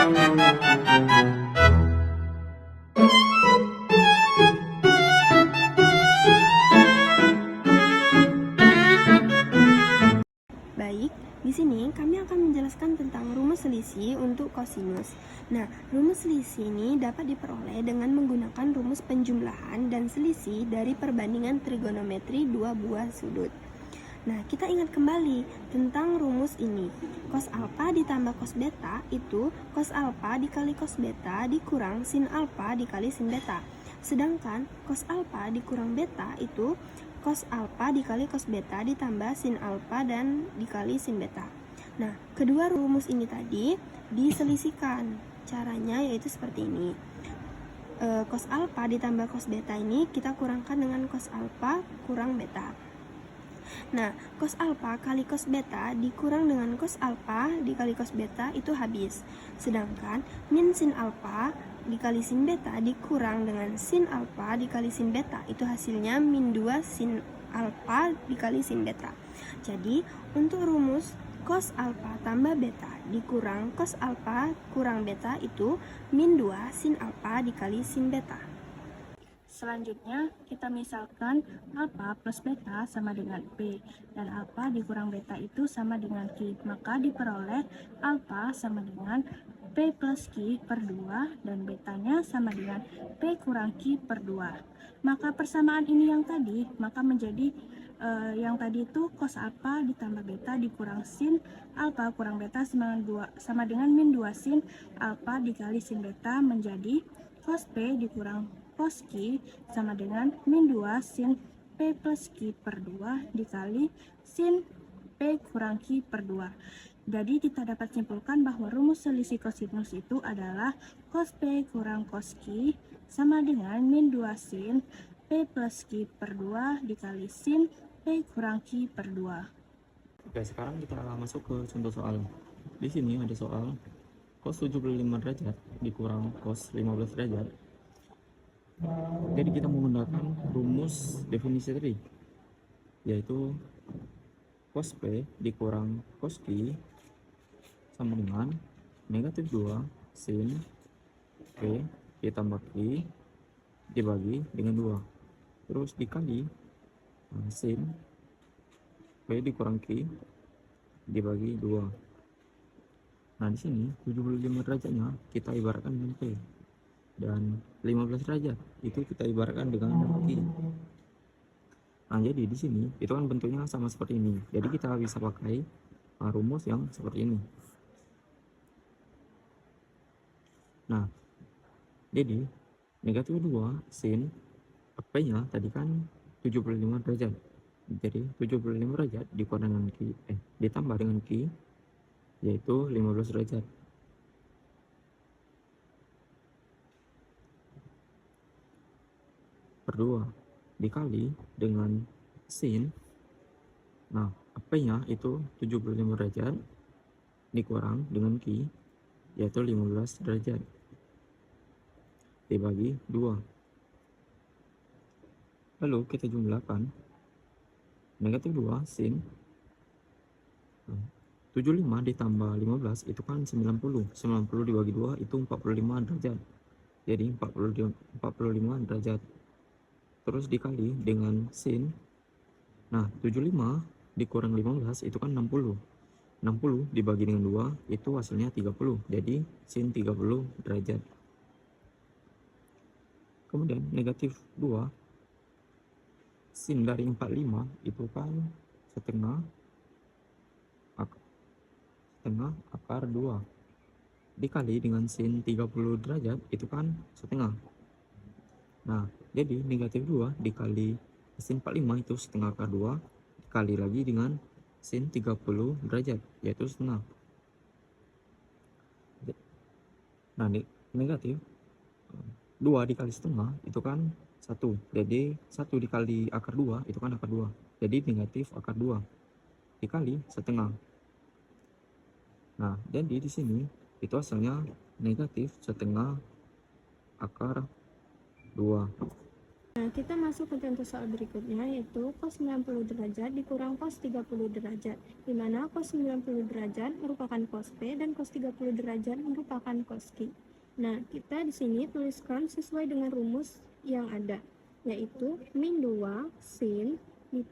Baik, di sini kami akan menjelaskan tentang rumus selisih untuk kosinus. Nah, rumus selisih ini dapat diperoleh dengan menggunakan rumus penjumlahan dan selisih dari perbandingan trigonometri dua buah sudut. Nah, kita ingat kembali tentang rumus ini. Cos alfa ditambah cos beta itu cos alfa dikali cos beta dikurang sin alfa dikali sin beta. Sedangkan cos alfa dikurang beta itu cos alfa dikali cos beta ditambah sin alfa dan dikali sin beta. Nah, kedua rumus ini tadi diselisihkan. Caranya yaitu seperti ini. Cos alfa ditambah cos beta ini kita kurangkan dengan cos alfa kurang beta. Nah, cos alfa kali cos beta dikurang dengan cos alfa dikali cos beta itu habis. Sedangkan min sin alfa dikali sin beta dikurang dengan sin alfa dikali sin beta itu hasilnya min 2 sin alfa dikali sin beta. Jadi, untuk rumus cos alfa tambah beta dikurang cos alfa kurang beta itu min 2 sin alfa dikali sin beta. Selanjutnya, kita misalkan alfa plus beta sama dengan P, dan alfa dikurang beta itu sama dengan Q. Maka diperoleh alfa sama dengan P plus Q per 2, dan betanya sama dengan P kurang Q per 2. Maka persamaan ini yang tadi, maka menjadi yang tadi itu cos alfa ditambah beta dikurang sin alfa kurang beta sama dengan min 2 sin alfa dikali sin beta menjadi cos P dikurang cos Q sama dengan min 2 sin P plus Q per 2 dikali sin P kurang Q per 2. Jadi kita dapat simpulkan bahwa rumus selisih kosinus itu adalah cos P kurang cos Q sama dengan min 2 sin P plus Q per 2 dikali sin P kurang Q per 2. Oke, sekarang kita masuk ke contoh soal. Di sini ada soal cos 75 derajat dikurang cos 15 derajat. Jadi kita menggunakan rumus definisi tadi, yaitu cos P dikurang cos Q sama dengan negatif 2 sin P ditambah Q dibagi dengan 2. Terus dikali sin P dikurang Q dibagi 2. Nah, di sini 75 derajatnya kita ibaratkan dengan P, dan 15 derajat itu kita ibaratkan dengan Q. Nah, jadi di sini itu kan bentuknya sama seperti ini. Jadi kita bisa pakai rumus yang seperti ini. Nah, jadi negatif 2 sin P-nya tadi kan 75 derajat. Jadi 75 derajat dikurang dengan Q, ditambah dengan Q, yaitu 15 derajat. Per 2 dikali dengan sin. Nah, P-nya itu 75 derajat dikurang dengan Q, yaitu 15 derajat dibagi 2. Lalu kita jumlahkan negatif 2 sin 75 ditambah 15 itu kan 90 dibagi 2 itu 45 derajat. Jadi 45 derajat. Terus dikali dengan sin. Nah, 75 dikurang 15 itu kan 60 dibagi dengan 2 itu hasilnya 30. Jadi sin 30 derajat. Kemudian negatif 2 sin dari 45 itu kan setengah akar 2 dikali dengan sin 30 derajat itu kan setengah. Nah, jadi negatif 2 dikali sin 45 itu setengah akar 2 dikali lagi dengan sin 30 derajat yaitu setengah. Nah, negatif 2 dikali setengah itu kan 1. Jadi 1 dikali akar 2 itu kan akar 2. Jadi negatif akar 2 dikali setengah. Nah, jadi di sini itu hasilnya negatif setengah akar 2. Nah, kita masuk ke contoh soal berikutnya, yaitu cos 90 derajat dikurang cos 30 derajat, di mana cos 90 derajat merupakan cos P dan cos 30 derajat merupakan cos Q. Nah, kita di sini tuliskan sesuai dengan rumus yang ada, yaitu min 2 sin di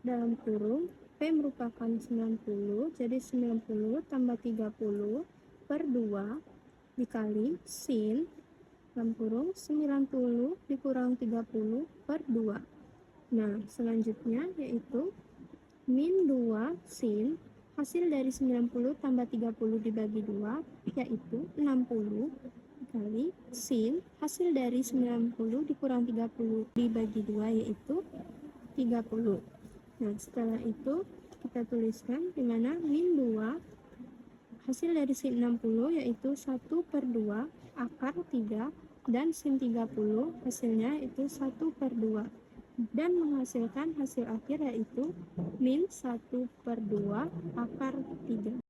dalam kurung P merupakan 90, jadi 90 tambah 30 per 2 dikali sin dalam kurung 90 dikurang 30 per 2. Nah, selanjutnya yaitu min 2 sin hasil dari 90 tambah 30 dibagi 2 yaitu 60 dikali sin hasil dari 90 dikurang 30 dibagi 2 yaitu 30. Nah, setelah itu kita tuliskan di mana min 2 hasil dari sin 60 yaitu 1 per 2 akar 3 dan sin 30 hasilnya itu 1 per 2 dan menghasilkan hasil akhir yaitu min 1 per 2 akar 3.